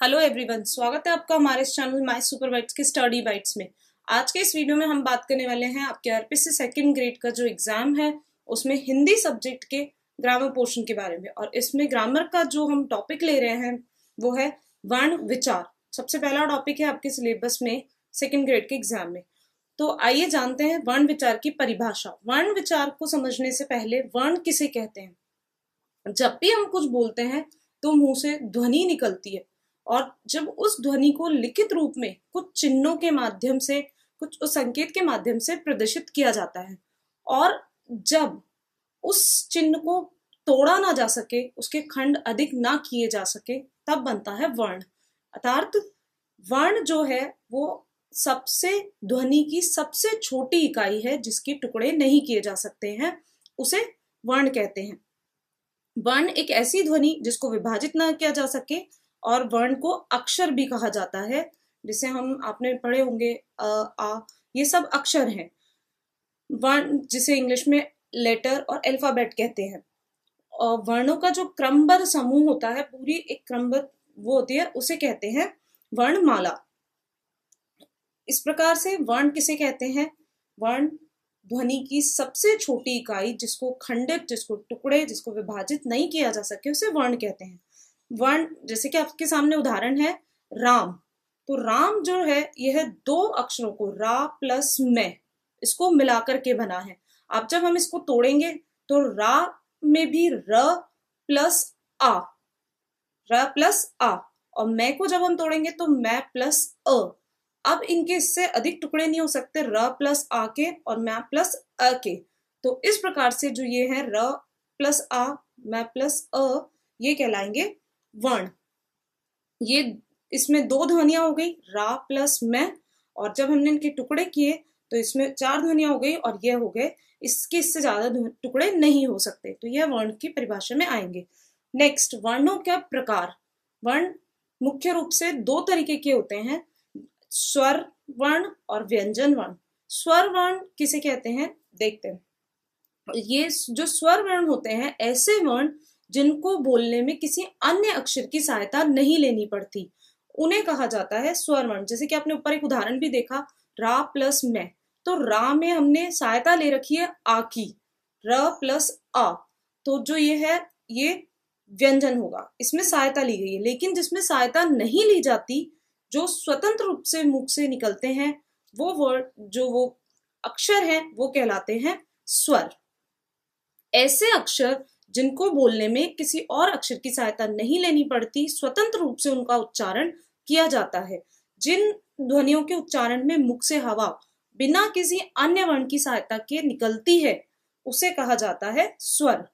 Hello everyone, स्वागत है आपका हमारे इस चैनल माय सुपर बाइट्स के स्टडी बाइट्स में। आज के इस वीडियो में हम बात करने वाले हैं आपके आरपीसी सेकंड ग्रेड का जो एग्जाम है उसमें हिंदी सब्जेक्ट के ग्रामर पोर्शन के बारे में। और इसमें ग्रामर का जो हम टॉपिक ले रहे हैं वो है वर्ण विचार। सबसे पहला टॉपिक है आपके सिलेबस में सेकेंड ग्रेड के एग्जाम में। तो आइए जानते हैं वर्ण विचार की परिभाषा। वर्ण विचार को समझने से पहले वर्ण किसे कहते हैं? जब भी हम कुछ बोलते हैं तो मुंह से ध्वनि निकलती है, और जब उस ध्वनि को लिखित रूप में कुछ चिन्हों के माध्यम से, कुछ उस संकेत के माध्यम से प्रदर्शित किया जाता है, और जब उस चिन्ह को तोड़ा ना जा सके, उसके खंड अधिक ना किए जा सके, तब बनता है वर्ण। अर्थात वर्ण जो है वो सबसे ध्वनि की सबसे छोटी इकाई है जिसके टुकड़े नहीं किए जा सकते हैं, उसे वर्ण कहते हैं। वर्ण एक ऐसी ध्वनि जिसको विभाजित ना किया जा सके, और वर्ण को अक्षर भी कहा जाता है, जिसे हम आपने पढ़े होंगे आ, ये सब अक्षर हैं। वर्ण जिसे इंग्लिश में लेटर और अल्फाबेट कहते हैं। और वर्णों का जो क्रमबद्ध समूह होता है, पूरी एक क्रमबद्ध वो होती है, उसे कहते हैं वर्णमाला। इस प्रकार से वर्ण किसे कहते हैं? वर्ण ध्वनि की सबसे छोटी इकाई जिसको खंडित, जिसको टुकड़े, जिसको विभाजित नहीं किया जा सके, उसे वर्ण कहते हैं। वर्ण जैसे कि आपके सामने उदाहरण है राम। तो राम जो है यह दो अक्षरों को रा प्लस मैं, इसको मिलाकर के बना है। अब जब हम इसको तोड़ेंगे तो रा में भी र प्लस आ, और मैं को जब हम तोड़ेंगे तो मैं प्लस अ। अब इनके इससे अधिक टुकड़े नहीं हो सकते, र प्लस आ के और मैं प्लस अ के। तो इस प्रकार से जो ये है र प्लस आ, मैं प्लस अ, ये कहलाएंगे वर्ण। ये इसमें दो ध्वनियां हो गई, रा प्लस मैं, और जब हमने इनके टुकड़े किए तो इसमें चार ध्वनियां हो गई, और ये हो गए। इसके इससे ज्यादा टुकड़े नहीं हो सकते। तो यह वर्ण की परिभाषा में आएंगे। नेक्स्ट, वर्णों का प्रकार। वर्ण मुख्य रूप से दो तरीके के होते हैं, स्वर वर्ण और व्यंजन वर्ण। स्वर वर्ण किसे कहते हैं देखते हैं। ये जो स्वर वर्ण होते हैं, ऐसे वर्ण जिनको बोलने में किसी अन्य अक्षर की सहायता नहीं लेनी पड़ती, उन्हें कहा जाता है स्वर वर्ण। जैसे कि आपने ऊपर एक उदाहरण भी देखा, रा प्लस मैं। तो रा में हमने सहायता ले रखी है आ की, र प्लस आ, तो जो ये है ये व्यंजन होगा, इसमें सहायता ली गई है। लेकिन जिसमें सहायता नहीं ली जाती, जो स्वतंत्र रूप से मुख से निकलते हैं, वो वर्ड, जो वो अक्षर हैं, वो कहलाते हैं स्वर। ऐसे अक्षर जिनको बोलने में किसी और अक्षर की सहायता नहीं लेनी पड़ती, स्वतंत्र रूप से उनका उच्चारण किया जाता है, जिन ध्वनियों के उच्चारण में मुख से हवा बिना किसी अन्य वर्ण की सहायता के निकलती है, उसे कहा जाता है स्वर।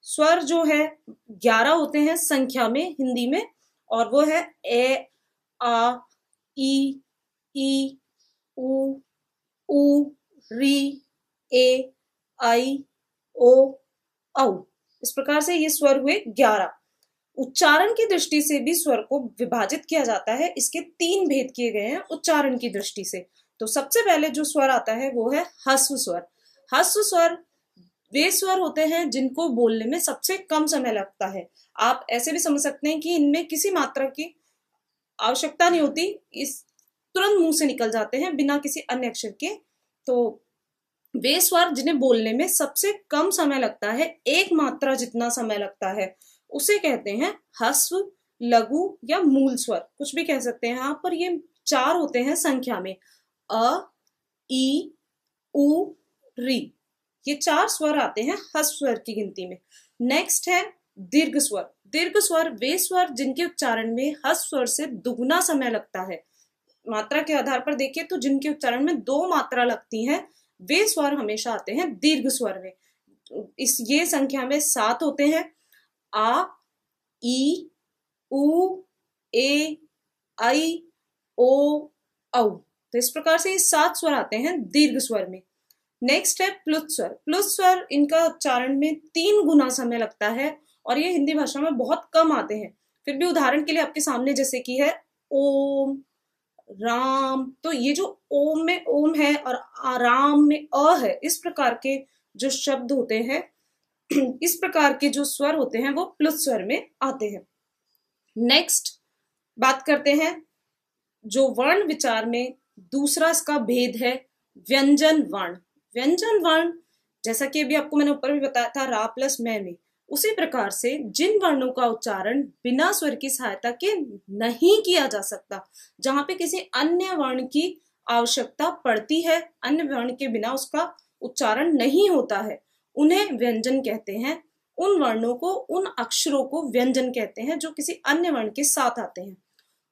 स्वर जो है 11 होते हैं संख्या में हिंदी में, और वो है ए, आ, ई, उ, री, ए, आई, ओ, औ। इस प्रकार से ये स्वर हुए 11। उच्चारण की दृष्टि से भी स्वर को विभाजित किया जाता है। इसके 3 भेद किए गए हैं उच्चारण की दृष्टि से। तो सबसे पहले जो स्वर आता है वो है ह्रस्व स्वर। ह्रस्व स्वर वे स्वर होते हैं जिनको बोलने में सबसे कम समय लगता है। आप ऐसे भी समझ सकते हैं कि इनमें किसी मात्रा की आवश्यकता नहीं होती, इस तुरंत मुंह से निकल जाते हैं बिना किसी अन्य अक्षर के। तो वे स्वर जिन्हें बोलने में सबसे कम समय लगता है, एक मात्रा जितना समय लगता है, उसे कहते हैं ह्रस्व, लघु या मूल स्वर, कुछ भी कह सकते हैं यहाँ पर। ये 4 होते हैं संख्या में, अ, ई, उ, री। ये 4 स्वर आते हैं ह्रस्व स्वर की गिनती में। नेक्स्ट है दीर्घ स्वर। दीर्घ स्वर वे स्वर जिनके उच्चारण में ह्रस्व स्वर से दुगना समय लगता है। मात्रा के आधार पर देखिए तो जिनके उच्चारण में 2 मात्रा लगती है, वे स्वर हमेशा आते हैं दीर्घ स्वर में। ये संख्या में 7 होते हैं, आ, ई, उ, ए, आई, ओ, औ। तो इस प्रकार से ये 7 स्वर आते हैं दीर्घ स्वर में। नेक्स्ट है प्लुत स्वर। प्लुत स्वर, इनका उच्चारण में 3 गुना समय लगता है, और ये हिंदी भाषा में बहुत कम आते हैं। फिर भी उदाहरण के लिए आपके सामने जैसे कि है ओम, राम। तो ये जो ओम में ओम है और आराम में अ है, इस प्रकार के जो शब्द होते हैं, इस प्रकार के जो स्वर होते हैं वो प्लुत स्वर में आते हैं। नेक्स्ट बात करते हैं जो वर्ण विचार में दूसरा इसका भेद है व्यंजन वर्ण। व्यंजन वर्ण जैसा कि अभी आपको मैंने ऊपर भी बताया था रा प्लस में, उसी प्रकार से जिन वर्णों का उच्चारण बिना स्वर की सहायता के नहीं किया जा सकता, जहां पे किसी अन्य वर्ण की आवश्यकता पड़ती है, अन्य वर्ण के बिना उसका उच्चारण नहीं होता है, उन्हें व्यंजन कहते हैं। उन वर्णों को, उन अक्षरों को व्यंजन कहते हैं जो किसी अन्य वर्ण के साथ आते हैं।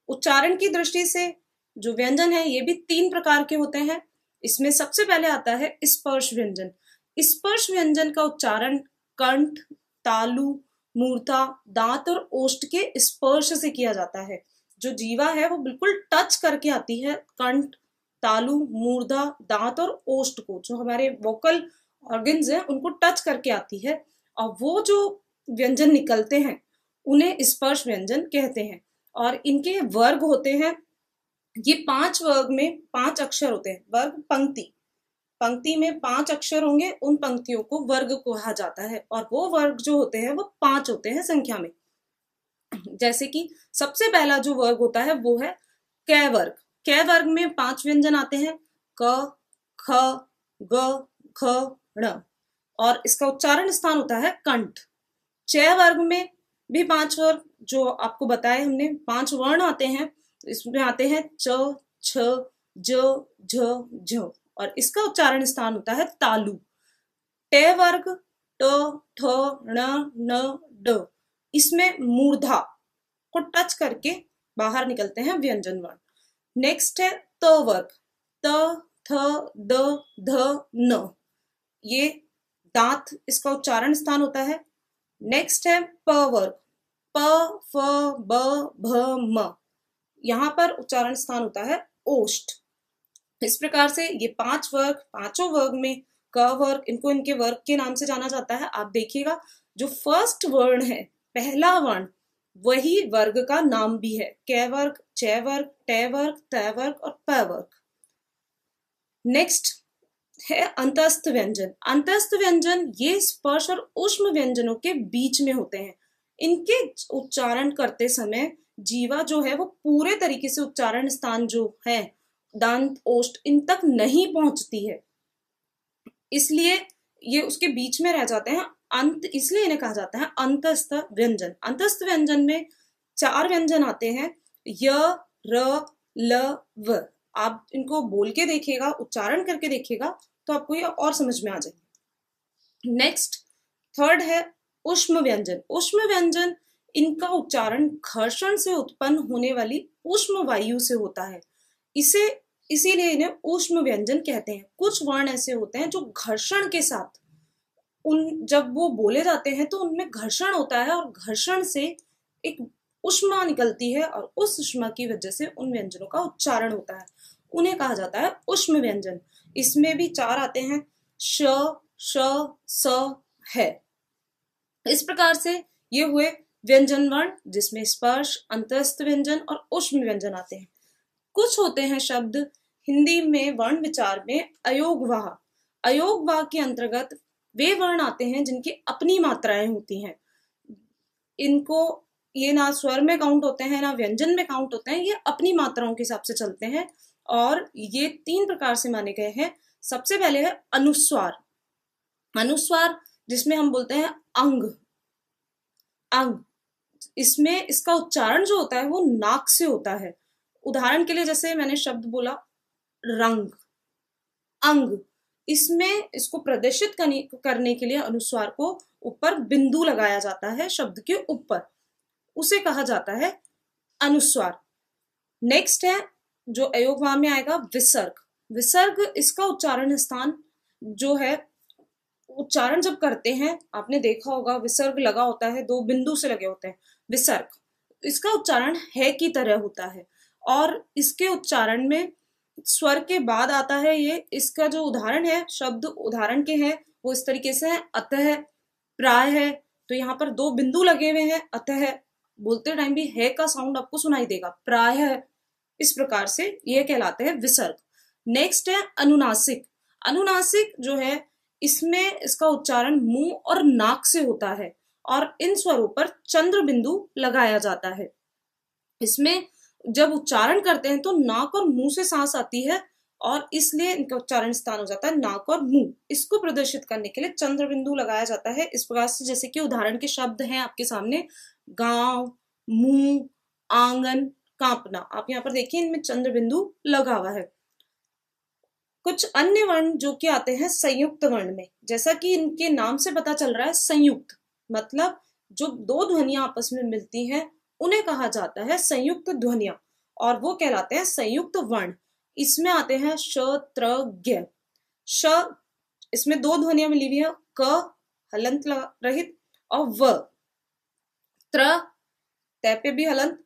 उच्चारण की दृष्टि से जो व्यंजन है ये भी 3 प्रकार के होते हैं। इसमें सबसे पहले आता है स्पर्श व्यंजन। स्पर्श व्यंजन का उच्चारण कंठ, तालु, मूर्धा, दांत और ओष्ठ के स्पर्श से किया जाता है। जो जीवा है वो बिल्कुल टच करके आती है कंठ, तालु, मूर्धा, दांत और ओष्ठ को, जो हमारे वोकल ऑर्गन्स हैं उनको टच करके आती है, और वो जो व्यंजन निकलते हैं उन्हें स्पर्श व्यंजन कहते हैं। और इनके वर्ग होते हैं, ये 5 वर्ग में 5 अक्षर होते हैं। वर्ग पंक्ति, पंक्ति में 5 अक्षर होंगे, उन पंक्तियों को वर्ग कहा जाता है, और वो वर्ग जो होते हैं वो 5 होते हैं संख्या में। जैसे कि सबसे पहला जो वर्ग होता है वो है कै वर्ग। कै वर्ग में 5 व्यंजन आते हैं, क, ख, ग, घ, ण, और इसका उच्चारण स्थान होता है कंठ। चै वर्ग में भी 5 वर्ग जो आपको बताए हमने, 5 वर्ण आते हैं। इसमें आते हैं च, छ, ज, झ, झ, और इसका उच्चारण स्थान होता है तालु। टे वर्ग ट, ठ, ण, न, ड, इसमें मूर्धा को टच करके बाहर निकलते हैं व्यंजन वर्ण। नेक्स्ट है त वर्ग, त, थ, द, ध, न, ये दांत इसका उच्चारण स्थान होता है। नेक्स्ट है प वर्ग, प, फ, ब, भ, म, यहां पर उच्चारण स्थान होता है ओष्ठ। इस प्रकार से ये 5 वर्ग, 5 वर्ग में क वर्ग, इनको इनके वर्ग के नाम से जाना जाता है। आप देखिएगा जो फर्स्ट वर्ण है, पहला वर्ण, वही वर्ग का नाम भी है। कै वर्ग, चै वर्ग, टे वर्ग, तै वर्ग और प वर्ग। नेक्स्ट है अंतस्थ व्यंजन। अंतस्थ व्यंजन ये स्पर्श और ऊष्म व्यंजनों के बीच में होते हैं। इनके उच्चारण करते समय जीवा जो है वो पूरे तरीके से उच्चारण स्थान जो है दांत, ओष्ठ, इन तक नहीं पहुंचती है, इसलिए ये उसके बीच में रह जाते हैं। अंत, इसलिए इन्हें कहा जाता है अंतस्थ व्यंजन। अंतस्थ व्यंजन में 4 व्यंजन आते हैं, य, र, ल, व। आप इनको बोल के देखिएगा, उच्चारण करके देखिएगा तो आपको ये और समझ में आ जाएगा। नेक्स्ट, थर्ड है ऊष्म व्यंजन। ऊष्म व्यंजन, इनका उच्चारण घर्षण से उत्पन्न होने वाली ऊष्म वायु से होता है, इसे इसीलिए इन्हें ऊष्म व्यंजन कहते हैं। कुछ वर्ण ऐसे होते हैं जो घर्षण के साथ जब वो बोले जाते हैं तो उनमें घर्षण होता है, और घर्षण से एक ऊष्मा निकलती है, और उस ऊष्मा की वजह से उन व्यंजनों का उच्चारण होता है, उन्हें कहा जाता है ऊष्म व्यंजन। इसमें भी 4 आते हैं, श, श, स, है। इस प्रकार से ये हुए व्यंजन वर्ण, जिसमें स्पर्श, अंतस्थ व्यंजन और ऊष्म व्यंजन आते हैं। कुछ होते हैं शब्द हिंदी में वर्ण विचार में अयोगवाह। अयोगवाह के अंतर्गत वे वर्ण आते हैं जिनकी अपनी मात्राएं होती हैं। इनको ये ना स्वर में काउंट होते हैं ना व्यंजन में काउंट होते हैं, ये अपनी मात्राओं के हिसाब से चलते हैं, और ये 3 प्रकार से माने गए हैं। सबसे पहले है अनुस्वार। अनुस्वार जिसमें हम बोलते हैं अंग, अंग, इसमें इसका उच्चारण जो होता है वो नाक से होता है। उदाहरण के लिए जैसे मैंने शब्द बोला रंग, अंग, इसमें इसको प्रदर्शित करने के लिए अनुस्वार को ऊपर बिंदु लगाया जाता है शब्द के ऊपर, उसे कहा जाता है अनुस्वार। नेक्स्ट है जो अयोगवाह में आएगा विसर्ग। विसर्ग, इसका उच्चारण स्थान जो है, उच्चारण जब करते हैं आपने देखा होगा विसर्ग लगा होता है, 2 बिंदु से लगे होते हैं। विसर्ग, इसका उच्चारण है की तरह होता है, और इसके उच्चारण में स्वर के बाद आता है ये। इसका जो उदाहरण है, शब्द उदाहरण के हैं वो इस तरीके से है, अतः, प्राय है, तो यहाँ पर 2 बिंदु लगे हुए हैं। अतः बोलते टाइम भी है का साउंड आपको सुनाई देगा, प्राय है, इस प्रकार से ये कहलाते हैं विसर्ग। नेक्स्ट है अनुनासिक। अनुनासिक जो है, इसमें इसका उच्चारण मुंह और नाक से होता है, और इन स्वरों पर चंद्र बिंदु लगाया जाता है। इसमें जब उच्चारण करते हैं तो नाक और मुंह से सांस आती है और इसलिए इनका उच्चारण स्थान हो जाता है नाक और मुंह। इसको प्रदर्शित करने के लिए चंद्र बिंदु लगाया जाता है इस प्रकार से, जैसे कि उदाहरण के शब्द हैं आपके सामने, गांव, मुंह, आंगन, कांपना। आप यहाँ पर देखिए इनमें चंद्र बिंदु लगा हुआ है। कुछ अन्य वर्ण जो कि आते हैं संयुक्त वर्ण में, जैसा कि इनके नाम से पता चल रहा है संयुक्त, मतलब जो दो ध्वनियां आपस में मिलती हैं उन्हें कहा जाता है संयुक्त ध्वनियां, और वो कहलाते हैं संयुक्त वर्ण। इसमें आते हैं श, त्र, ज्ञ। श, इसमें दो ध्वनियां मिली हुई है, क हलंत रहित और व, त्र तय पे भी हलंत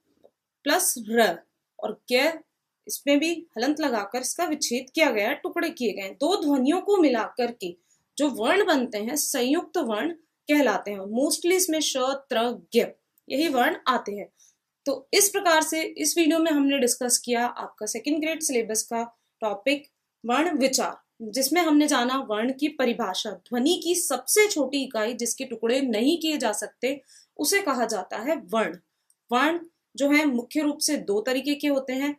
प्लस र, और ज्ञ इसमें भी हलंत लगाकर इसका विच्छेद किया गया है, टुकड़े किए गए हैं। दो ध्वनियों को मिलाकर के जो वर्ण बनते हैं संयुक्त वर्ण कहलाते हैं। मोस्टली इसमें श, त्र, ज्ञ यही वर्ण आते हैं। तो इस प्रकार से इस वीडियो में हमने डिस्कस किया आपका सेकंड ग्रेड सिलेबस का टॉपिक वर्ण विचार, जिसमें हमने जाना वर्ण की परिभाषा। ध्वनि की सबसे छोटी इकाई जिसके टुकड़े नहीं किए जा सकते उसे कहा जाता है वर्ण। वर्ण जो है मुख्य रूप से दो तरीके के होते हैं,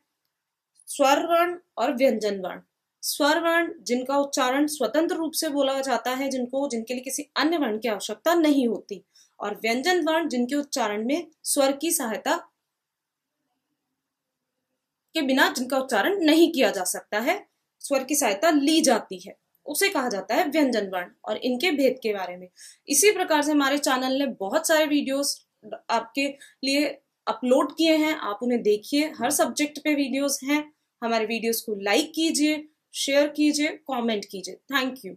स्वर वर्ण और व्यंजन वर्ण। स्वर वर्ण जिनका उच्चारण स्वतंत्र रूप से बोला जाता है, जिनके लिए किसी अन्य वर्ण की आवश्यकता नहीं होती, और व्यंजन वर्ण जिनके उच्चारण में स्वर की सहायता के बिना जिनका उच्चारण नहीं किया जा सकता है, स्वर की सहायता ली जाती है, उसे कहा जाता है व्यंजन वर्ण। और इनके भेद के बारे में इसी प्रकार से हमारे चैनल ने बहुत सारे वीडियोस आपके लिए अपलोड किए हैं, आप उन्हें देखिए। हर सब्जेक्ट पे वीडियोस हैं। हमारे वीडियोस को लाइक कीजिए, शेयर कीजिए, कमेंट कीजिए। Thank you.